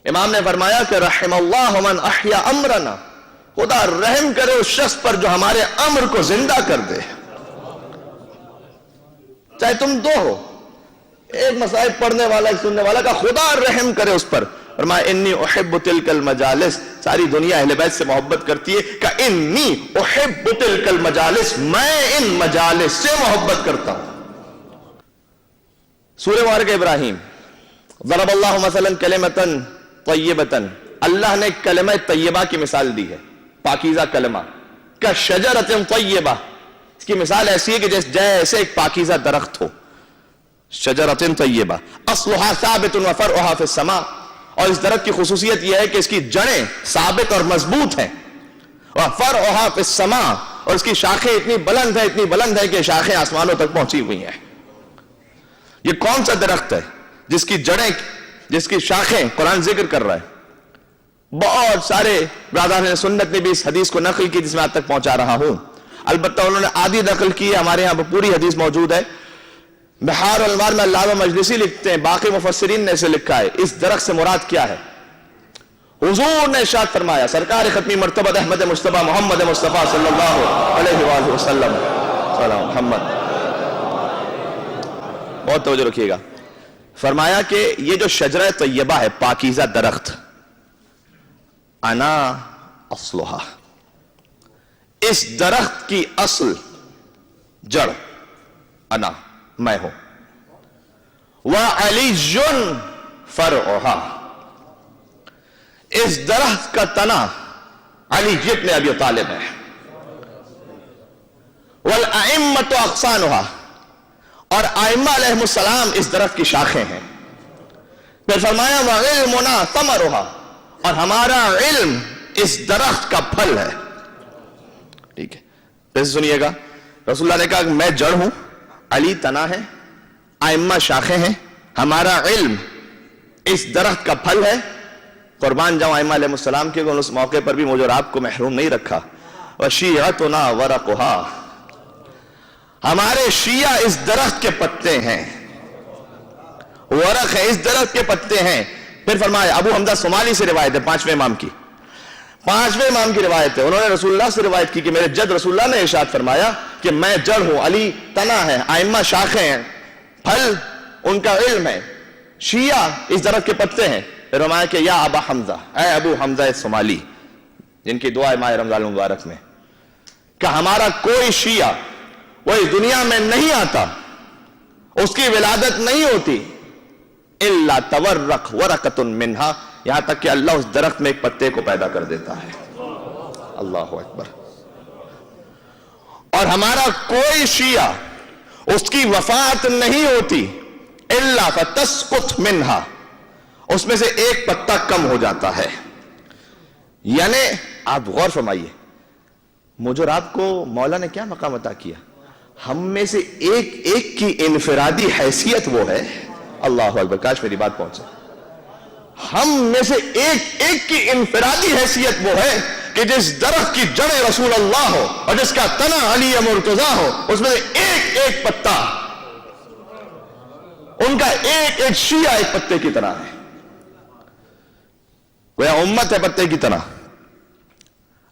امام نے فرمایا کہ رحم اللہ من احیا امرنا، خدا رحم کرے اس شخص پر جو ہمارے امر کو زندہ کر دے. چاہے تم دو ہو، ایک مصائب پڑھنے والا ایک سننے والا، کا خدا رحم کرے اس پر. فرمایا انی احب تلک المجالس، ساری دنیا اہل بیت سے محبت کرتی ہے، کہ انی احب تلک المجالس، میں ان مجالس سے محبت کرتا ہوں. سورہ مبارک ابراہیم، ضرب اللہ مثلا کلمۃ طیبۃ، اللہ نے کلمہ طیبہ کی مثال دی ہے، پاکیزہ کلمہ. کہ شجرۃ طیبہ، اس کی مثال ایسی ہے کہ جیسے ایک پاکیزہ درخت ہو. شجرۃ طیبہ اصلها ثابت وفرعها فی السماء، اور اس درخت کی خصوصیت یہ ہے کہ اس کی جڑیں ثابت اور مضبوط ہیں. وفرعها فی السماء، اور اس کی شاخیں اتنی بلند ہے کہ شاخیں آسمانوں تک پہنچی ہوئی ہیں. یہ کون سا درخت ہے جس کی جڑیں، جس کی شاخیں قرآن ذکر کر رہا ہے؟ بہت سارے برادران سنت نے بھی اس حدیث کو نقل کی جس میں آج تک پہنچا رہا ہوں. البتہ انہوں نے آدھی نقل کی ہے، ہمارے یہاں پوری حدیث موجود ہے. بحار الانوار میں علامہ مجلسی لکھتے ہیں، باقی مفسرین نے اسے لکھا ہے، اس درخت سے مراد کیا ہے؟ حضور نے ارشاد فرمایا، سرکار ختمی مرتبہ احمد مصطفیٰ محمد مصطفیٰ صلی اللہ علیہ وآلہ وسلم، سلام محمد، بہت توجہ رکھیے گا. فرمایا کہ یہ جو شجرہ طیبہ ہے، پاکیزہ درخت، انا اصلھا، اس درخت کی اصل جڑ انا، میں ہوں. وعلی فرعھا، اس درخت کا تنا علی ابن ابی طالب ہے. والائمۃ اغصانھا، اور ائمہ علیہ السلام اس درخت کی شاخیں ہیں. پھر فرمایا وعلمنا ثمرھا، اور ہمارا علم اس درخت کا پھل ہے. ٹھیک ہے، پھر سنیے گا، رسول اللہ نے کہا کہ میں جڑ ہوں، علی تنا ہے، ائمہ شاخیں ہیں، ہمارا علم اس درخت کا پھل ہے. قربان جاؤں ائمہ علیہ السلام کے، اس موقع پر بھی مجھے اور آپ کو محروم نہیں رکھا. وشیعتنا ورقھا، ہمارے شیعہ اس درخت کے پتے ہیں، ورق ہے، اس درخت کے پتے ہیں. پھر فرمایا، ابو حمزہ صومالی سے روایت ہے، پانچویں امام کی روایت ہے، انہوں نے رسول اللہ سے روایت کی کہ میرے جد رسول اللہ نے ارشاد فرمایا کہ میں جڑ ہوں، علی تنا ہے، ائمہ شاخیں ہیں، پھل ان کا علم ہے، شیعہ اس درخت کے پتے ہیں. پھر فرمایا کہ یا ابا حمزہ، اے ابو حمزہ صومالی، جن کی دعا ہے ماہ رمضان المبارک میں، کہ ہمارا کوئی شیعہ وہ اس دنیا میں نہیں آتا، اس کی ولادت نہیں ہوتی، الا تورق ورقۃ منہا، یہاں تک کہ اللہ اس درخت میں ایک پتے کو پیدا کر دیتا ہے. اللہ اکبر. اور ہمارا کوئی شیعہ اس کی وفات نہیں ہوتی، الا فتسقط منہا، اس میں سے ایک پتا کم ہو جاتا ہے. یعنی آپ غور فرمائیے، مجھے اور آپ کو مولا نے کیا مقام عطا کیا؟ ہم میں سے ایک ایک کی انفرادی حیثیت وہ ہے. اللہ اکبر، کاش میری بات پہنچے. ہم میں سے ایک ایک کی انفرادی حیثیت وہ ہے کہ جس درخت کی جڑیں رسول اللہ ہو اور جس کا تنا علی مرتضیٰ ہو، اس میں ایک ایک پتا، ان کا ایک ایک شیعہ ایک پتے کی طرح ہے. وہ امت ہے پتے کی طرح.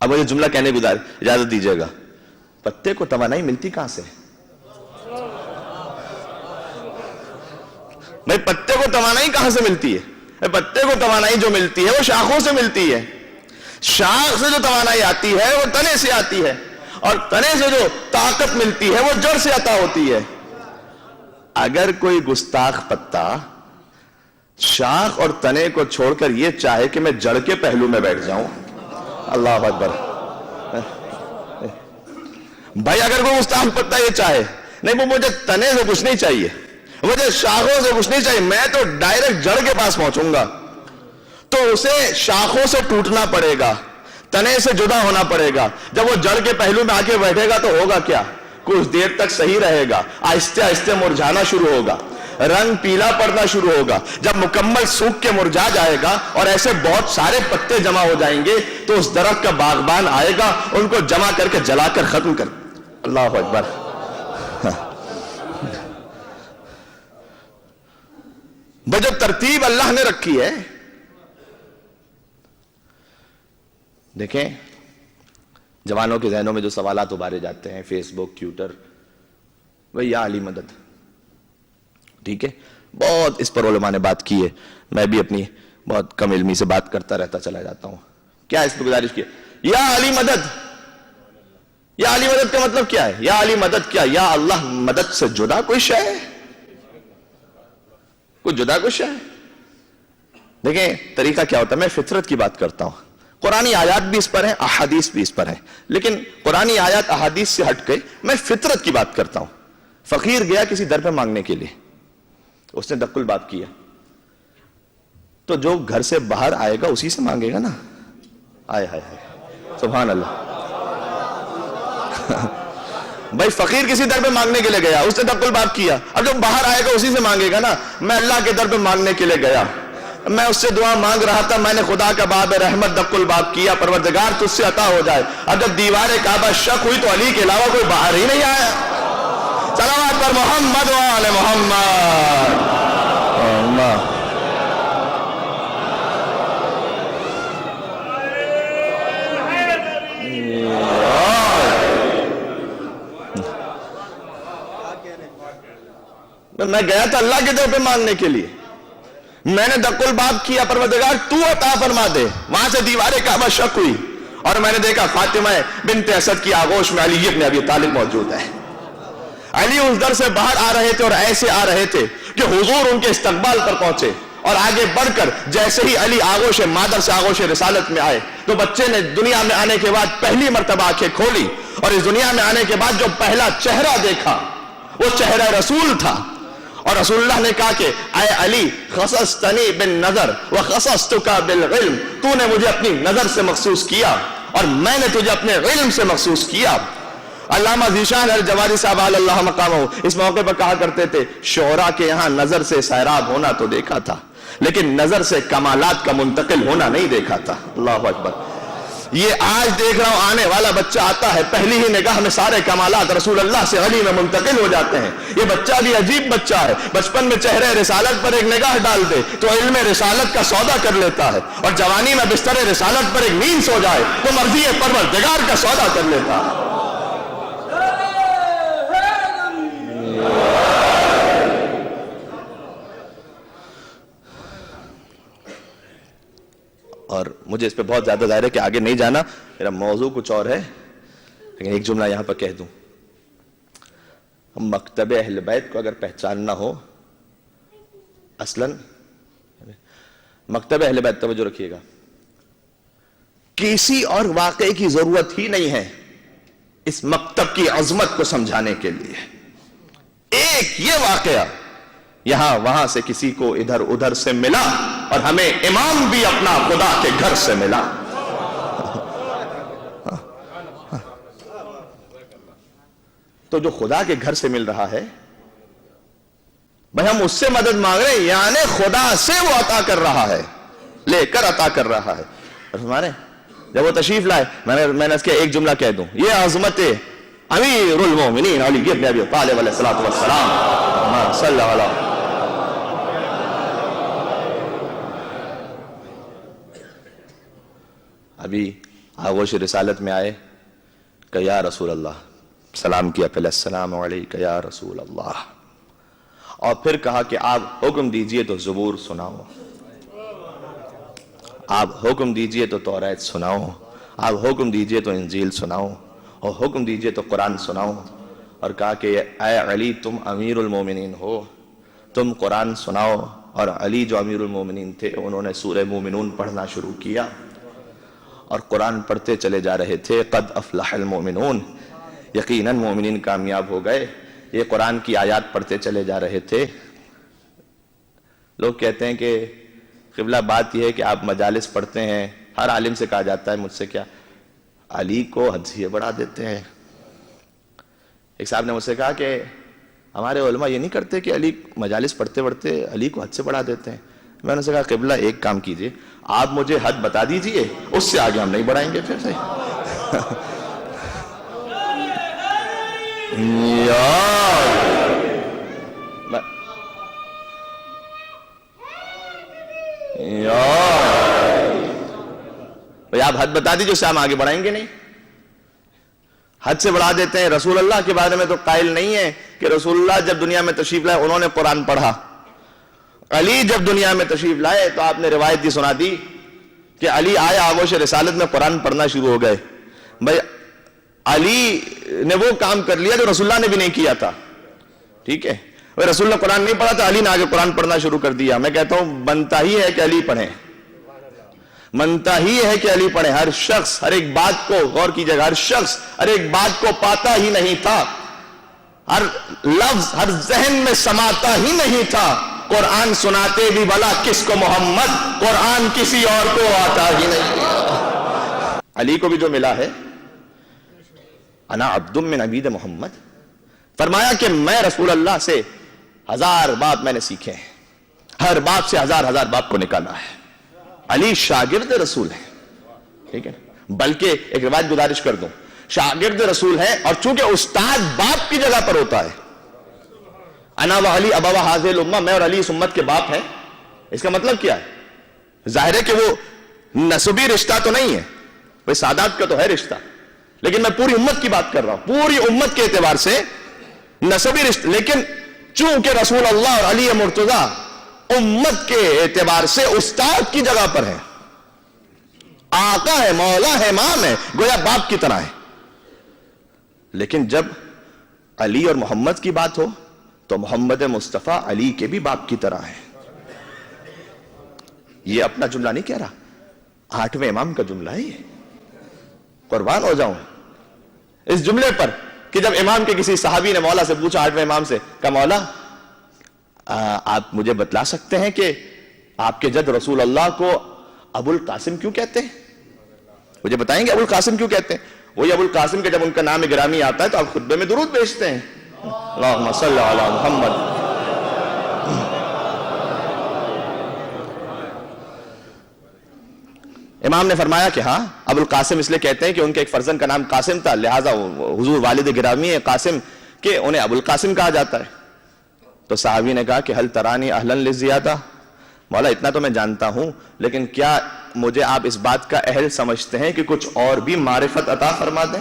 اب مجھے جملہ کہنے کی اجازت دیجیے گا، پتے کو توانائی ملتی کہاں سے؟ بھائی پتے کو توانائی کہاں سے ملتی ہے؟ پتے کو توانائی جو ملتی ہے وہ شاخوں سے ملتی ہے. شاخ سے جو توانائی آتی ہے وہ تنے سے آتی ہے، اور تنے سے جو طاقت ملتی ہے وہ جڑ سے عطا ہوتی ہے. اگر کوئی گستاخ پتا شاخ اور تنے کو چھوڑ کر یہ چاہے کہ میں جڑ کے پہلو میں بیٹھ جاؤں، اللہ اکبر. بھائی اگر کوئی گستاخ پتا یہ چاہے، نہیں وہ مجھے تنے سے کچھ نہیں چاہیے، مجھے شاخوں سے کچھ نہیں چاہیے، میں تو ڈائریکٹ جڑ کے پاس پہنچوں گا، تو اسے شاخوں سے ٹوٹنا پڑے گا، تنے سے جدا ہونا پڑے گا. جب وہ جڑ کے پہلو میں آ کے بیٹھے گا تو ہوگا کیا؟ کچھ دیر تک صحیح رہے گا، آہستہ آہستہ مرجھانا شروع ہوگا، رنگ پیلا پڑنا شروع ہوگا. جب مکمل سوکھ کے مرجھا جائے گا اور ایسے بہت سارے پتے جمع ہو جائیں گے تو اس درخت کا باغبان آئے گا، ان کو جمع کر کے جلا کر ختم کر. اللہ اکبر. جو ترتیب اللہ نے رکھی ہے دیکھیں جوانوں کے ذہنوں میں جو سوالات ابھارے جاتے ہیں فیس بک ٹویٹر، بھئی یا علی مدد، ٹھیک ہے، بہت اس پر علماء نے بات کی ہے، میں بھی اپنی بہت کم علمی سے بات کرتا رہتا چلا جاتا ہوں. کیا اس پہ گزارش کی یا علی مدد؟ یا علی مدد کا مطلب کیا ہے؟ یا علی مدد کیا یا اللہ مدد سے جدا کوئی شے ہے؟ کوئی جدا کوئی شے ہے؟ دیکھیں طریقہ کیا ہوتا ہے، میں فطرت کی بات کرتا ہوں، قرآنی آیات بھی اس پر ہیں، احادیث بھی اس پر ہیں، لیکن قرآنی آیات احادیث سے ہٹ کے میں فطرت کی بات کرتا ہوں. فقیر گیا کسی در پہ مانگنے کے لیے، اس نے دق الباب کیا، تو جو گھر سے باہر آئے گا اسی سے مانگے گا نا. آئے ہائے ہائے سبحان اللہ. بھائی فقیر کسی در پہ مانگنے کے لیے گیا، اس نے دق الباب کیا، اب جو باہر آئے گا اسی سے مانگے گا نا. میں اللہ کے در پہ مانگنے کے لیے گیا، میں اس سے دعا مانگ رہا تھا، میں نے خدا کا باب رحمت دق الباب کیا، پروردگار تجھ سے عطا ہو جائے. اب جب دیوار کعبہ شق ہوئی تو علی کے علاوہ کوئی باہر ہی نہیں آیا. صلوات پر محمد و آل محمد. اللہ میں گیا تھا اللہ کے در پہ مانگنے کے لیے، میں نے دق الباب کیا، پروردگار تو عطا فرما دے. وہاں سے دیوار کعبہ شق ہوئی اور میں نے دیکھا فاطمہ بنت اسد کی آغوش میں علی ابن ابی طالب موجود ہے. علی اس در سے باہر آ رہے تھے اور ایسے آ رہے تھے کہ حضور ان کے استقبال پر پہنچے، اور آگے بڑھ کر جیسے ہی علی آغوش مادر سے آغوش رسالت میں آئے تو بچے نے دنیا میں آنے کے بعد پہلی مرتبہ آنکھیں کھولی، اور اس دنیا میں آنے کے بعد جو پہلا چہرہ دیکھا وہ چہرہ رسول تھا. اور رسول اللہ نے کہا کہ اے علی خصصتنی بالنظر وخصصتک بالعلم، تو نے مجھے اپنی نظر سے مخصوص کیا اور میں نے تجھے اپنے علم سے مخصوص کیا. علامہ ذیشان الجواری صاحب علی اللہ مقامہ اس موقع پر کہا کرتے تھے شعراء کے یہاں نظر سے سیراب ہونا تو دیکھا تھا، لیکن نظر سے کمالات کا منتقل ہونا نہیں دیکھا تھا. اللہ اکبر. یہ آج دیکھ رہا ہوں آنے والا بچہ آتا ہے، پہلی ہی نگاہ میں سارے کمالات رسول اللہ سے علی میں منتقل ہو جاتے ہیں. یہ بچہ بھی عجیب بچہ ہے، بچپن میں چہرے رسالت پر ایک نگاہ ڈال دے تو علم رسالت کا سودا کر لیتا ہے، اور جوانی میں بستر رسالت پر ایک نیند سو جائے تو مرضی پروردگار کا سودا کر لیتا ہے. اور مجھے اس پہ بہت زیادہ ظاہر ہے کہ آگے نہیں جانا، میرا موضوع کچھ اور ہے، لیکن ایک جملہ یہاں پر کہہ دوں. مکتب اہل بیت کو اگر پہچاننا ہو، اصلاً مکتب اہل بیت، توجہ رکھیے گا، کسی اور واقعے کی ضرورت ہی نہیں ہے اس مکتب کی عظمت کو سمجھانے کے لیے. ایک یہ واقعہ یہاں وہاں سے کسی کو ادھر ادھر سے ملا، اور ہمیں امام بھی اپنا خدا کے گھر سے ملا. تو جو خدا کے گھر سے مل رہا ہے بھائی ہم اس سے مدد مانگ رہے ہیں، یعنی خدا سے وہ عطا کر رہا ہے، لے کر عطا کر رہا ہے. اور ہمارے جب وہ تشریف لائے میں نے اس کے ایک جملہ کہہ دوں، یہ عظمت امیر المومنین علی بن ابی طالب علیہ الصلوۃ والسلام صلی اللہ علیہ. ابھی آغوش رسالت میں آئے کہ یا رسول اللہ، سلام کیا پہلے، السلام علیکہ یا رسول اللہ، اور پھر کہا کہ آپ حکم دیجئے تو زبور سناؤ، آپ حکم دیجئے تو توریت سناؤ، آپ حکم دیجئے تو انجیل سناؤ، اور حکم دیجئے تو قرآن سناؤ. اور کہا کہ اے علی تم امیر المومنین ہو، تم قرآن سناؤ. اور علی جو امیر المومنین تھے انہوں نے سورہ مومنون پڑھنا شروع کیا اور قرآن پڑھتے چلے جا رہے تھے. قد افلح المومنون، یقیناً مومنین کامیاب ہو گئے. یہ قرآن کی آیات پڑھتے چلے جا رہے تھے. لوگ کہتے ہیں کہ قبلہ بات یہ ہے کہ آپ مجالس پڑھتے ہیں، ہر عالم سے کہا جاتا ہے مجھ سے کیا علی کو حد سے بڑھا دیتے ہیں. ایک صاحب نے مجھ سے کہا کہ ہمارے علماء یہ نہیں کرتے کہ علی مجالس پڑھتے پڑھتے علی کو حد سے بڑھا دیتے ہیں. میں نے کہا قبلہ ایک کام کیجئے، آپ مجھے حد بتا دیجئے، اس سے آگے ہم نہیں بڑھائیں گے. پھر صحیح بھئی آپ حد بتا دیجئے، اس سے ہم آگے بڑھائیں گے نہیں. حد سے بڑھا دیتے ہیں. رسول اللہ کے بارے میں تو قائل نہیں ہے کہ رسول اللہ جب دنیا میں تشریف لائے انہوں نے قرآن پڑھا. علی جب دنیا میں تشریف لائے تو آپ نے روایت یہ سنا دی کہ علی آئے آغوش رسالت میں قرآن پڑھنا شروع ہو گئے. بھئی علی نے وہ کام کر لیا جو رسول اللہ نے بھی نہیں کیا تھا. ٹھیک ہے، رسول اللہ قرآن نہیں پڑھا تھا، علی نے آگے قرآن پڑھنا شروع کر دیا. میں کہتا ہوں بنتا ہی ہے کہ علی پڑھیں، بنتا ہی ہے کہ علی پڑھیں. ہر شخص ہر ایک بات کو غور کیجئے گا، ہر شخص ہر ایک بات کو پاتا ہی نہیں تھا، ہر لفظ ہر ذہن میں سماتا ہی نہیں تھا. قرآن سناتے بھی بھلا کس کو محمد، قرآن کسی اور کو آتا ہی نہیں. علی کو بھی جو ملا ہے انا عبد من عبید محمد، فرمایا کہ میں رسول اللہ سے 1000 باب میں نے سیکھے ہیں، ہر باب سے 1000 باب کو نکالا ہے. علی شاگرد رسول ہے. ٹھیک ہے، بلکہ ایک روایت گزارش کر دوں، شاگرد رسول ہے اور چونکہ استاد باپ کی جگہ پر ہوتا ہے. انا و علی ابا هذه الامه، میں اور علی اس امت کے باپ ہیں. اس کا مطلب کیا ہے؟ ظاہر ہے کہ وہ نسبی رشتہ تو نہیں ہے، وہ سادات کا تو ہے رشتہ، لیکن میں پوری امت کی بات کر رہا ہوں، پوری امت کے اعتبار سے نسبی رشتہ. لیکن چونکہ رسول اللہ اور علی مرتضی امت کے اعتبار سے استاد کی جگہ پر ہے، آقا ہے، مولا ہے، امام ہے، گویا باپ کی طرح ہے. لیکن جب علی اور محمد کی بات ہو تو محمد مصطفیٰ علی کے بھی باپ کی طرح ہے. یہ اپنا جملہ نہیں کہہ رہا، 8ویں امام کا جملہ ہے. یہ قربان ہو جاؤں اس جملے پر کہ جب امام کے کسی صحابی نے مولا سے پوچھا، 8ویں امام سے، کہ مولا آپ مجھے بتلا سکتے ہیں کہ آپ کے جد رسول اللہ کو ابو القاسم کیوں کہتے ہیں؟ مجھے بتائیں گے ابو القاسم کیوں کہتے ہیں؟ وہی ابو القاسم کے جب ان کا نام گرامی آتا ہے تو آپ خطبے میں درود بھیجتے ہیں، اللہم صلی علی محمد. امام نے فرمایا کہ ہاں، ابو القاسم اس لیے کہتے ہیں کہ ان کے ایک فرزند کا نام قاسم تھا، لہٰذا حضور والد گرامی ہے قاسم کہ انہیں ابو القاسم کہا جاتا ہے. تو صحابی نے کہا کہ حل ترانی اہلا للزیادہ، مولا اتنا تو میں جانتا ہوں، لیکن کیا مجھے آپ اس بات کا اہل سمجھتے ہیں کہ کچھ اور بھی معرفت عطا فرما دیں؟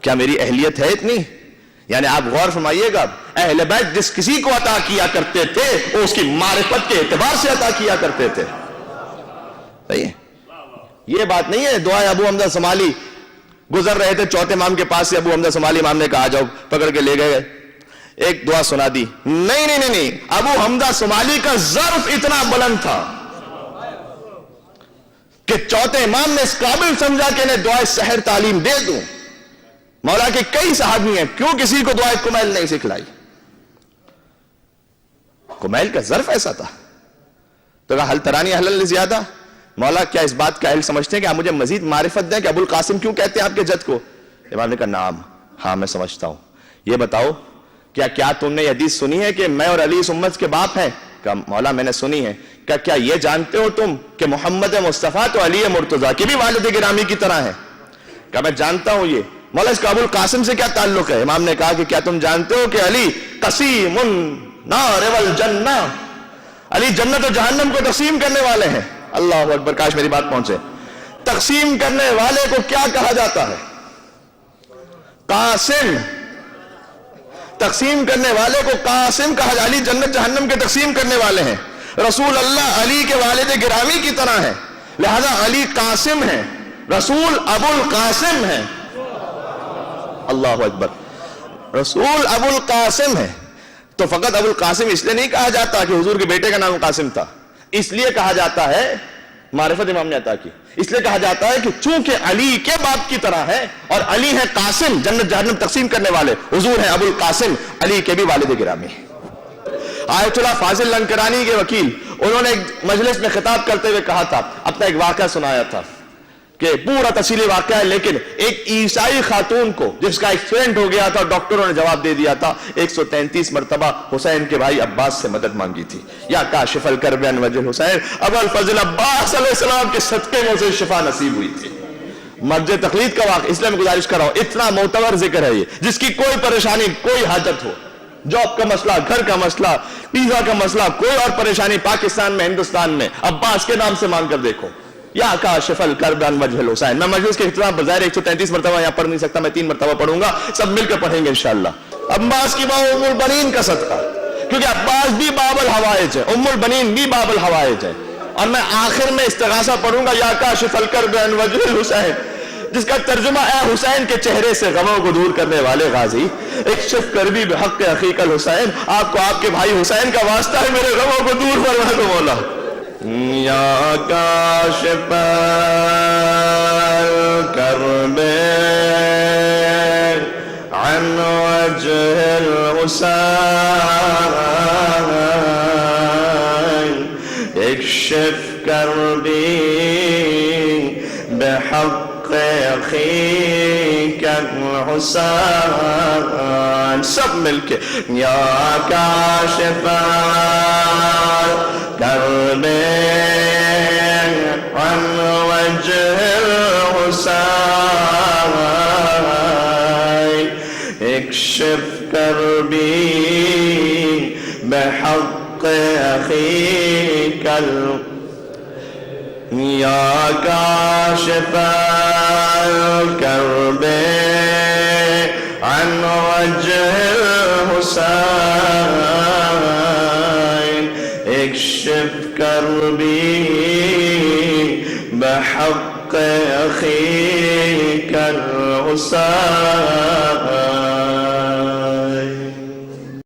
کیا میری اہلیت ہے اتنی؟ یعنی آپ غور فرمائیے گا، اہل بیت جس کسی کو عطا کیا کرتے تھے وہ اس کی معرفت کے اعتبار سے عطا کیا کرتے تھے. صحیح ہے، یہ بات نہیں ہے. دعائیں ابو حمزہ سمالی گزر رہے تھے چوتھے امام کے پاس سے، ابو حمزہ سمالی امام نے کہا آ جاؤ، پکڑ کے لے گئے، ایک دعا سنا دی. نہیں، ابو حمزہ سمالی کا ظرف اتنا بلند تھا کہ چوتھے امام نے اس قابل سمجھا کہ انہیں دعائے سحر تعلیم دے دوں. مولا کے کئی صحابی ہیں، کیوں کسی کو دعائے کمیل نہیں سکھلائی؟ کمیل کا ظرف ایسا تھا. تو کہا حل ترانی اہلا للزیادہ، مولا کیا اس بات کا اہل سمجھتے ہیں کہ آپ مجھے مزید معرفت دیں کہ ابو القاسم کیوں کہتے ہیں آپ کے جد کو؟ امام نے کہا نعم، ہاں میں سمجھتا ہوں. یہ بتاؤ کیا تم نے یہ حدیث سنی ہے کہ میں اور علی اس امت کے باپ ہیں؟ کہا مولا میں نے سنی ہے. کیا یہ جانتے ہو تم کہ محمد مصطفیٰ تو علی مرتضیٰ کے بھی والد گرامی کی طرح ہیں؟ کہا میں جانتا ہوں. یہ مولا اس کا ابو القاسم سے کیا تعلق ہے؟ امام نے کہا کہ کیا تم جانتے ہو کہ علی قسیم النار والجنہ، علی جنت و جہنم کو تقسیم کرنے والے ہیں. اللہ اکبر، کاش میری بات پہنچے. تقسیم کرنے والے کو کیا کہا جاتا ہے؟ قاسم. تقسیم کرنے والے کو قاسم کہا جاتا ہے. علی جنت جہنم کے تقسیم کرنے والے ہیں. رسول اللہ علی کے والد گرامی کی طرح ہے، لہذا علی قاسم ہے، رسول ابو القاسم ہے. اللہ اکبر، رسول ابو القاسم ہے. تو فقط ابو القاسم اس لیے نہیں کہا جاتا کہ حضور کے بیٹے کا نام قاسم تھا، اس لیے کہا جاتا ہے، معرفت امام نے عطا کی، اس لیے کہا جاتا ہے کہ چونکہ علی کے باپ کی طرح ہے اور علی ہے قاسم، جنت جہنم تقسیم کرنے والے، حضور ہیں ابو القاسم، علی کے بھی والد گرامی. آیت اللہ فاضل لنکرانی کے وکیل، انہوں نے ایک مجلس میں خطاب کرتے ہوئے کہا تھا، اپنا ایک واقعہ سنایا تھا کہ پورا تفصیلی واقعہ ہے، لیکن ایک عیسائی خاتون کو جس کا ایکسیڈنٹ ہو گیا تھا، ڈاکٹروں نے جواب دے دیا تھا، 133 مرتبہ حسین کے بھائی عباس سے مدد مانگی تھی. یا کاشف الکرب عن وجہ الحسین، ابو الفضل عباس علیہ السلام کے صدقے میں اسے شفا نصیب ہوئی تھی. مرج تقلید کا واقعہ، اس لیے میں گزارش کر رہا ہوں، اتنا معتبر ذکر ہے یہ. جس کی کوئی پریشانی، کوئی حاجت ہو، جاب کا مسئلہ، گھر کا مسئلہ، ویزا کا مسئلہ، کوئی اور پریشانی پاکستان میں، ہندوستان میں، عباس کے نام سے مانگ کر دیکھو. یا کاشف الکرب عن وجہ الحسین. میں مجلس کے اختتام پر ظاہر 133 مرتبہ یہاں پڑھ نہیں سکتا, میں 3 مرتبہ پڑھوں گا, سب مل کر پڑھیں گے انشاءاللہ. عباس کی ماں ام البنین کا صدقہ, کیونکہ عباس بھی باب الحوائج ہے, ام البنین بھی باب الحوائج ہے. اور میں آخر میں استغاثہ پڑھوں گا یا کاشف الکرب عن وجہ الحسین, جس کا ترجمہ اے حسین کے چہرے سے غموں کو دور کرنے والے غازی, اکشف کربی بحق اخیک الحسین, آپ کو آپ کے بھائی حسین کا واسطہ ہے, میرے غموں کو دور فرما دو مولا. یا کاشف الکرب عن وجہ الحسین, اکشف کربی بحق اخیک الحسین. سب مل کے یا کاشف الکرب عن وجہ الحسین, اکشف کربی بحق اخیک الحسین. یا کاشف الکرب عن وجہ الحسین, اکشف کربی بحق اخیک الحسین.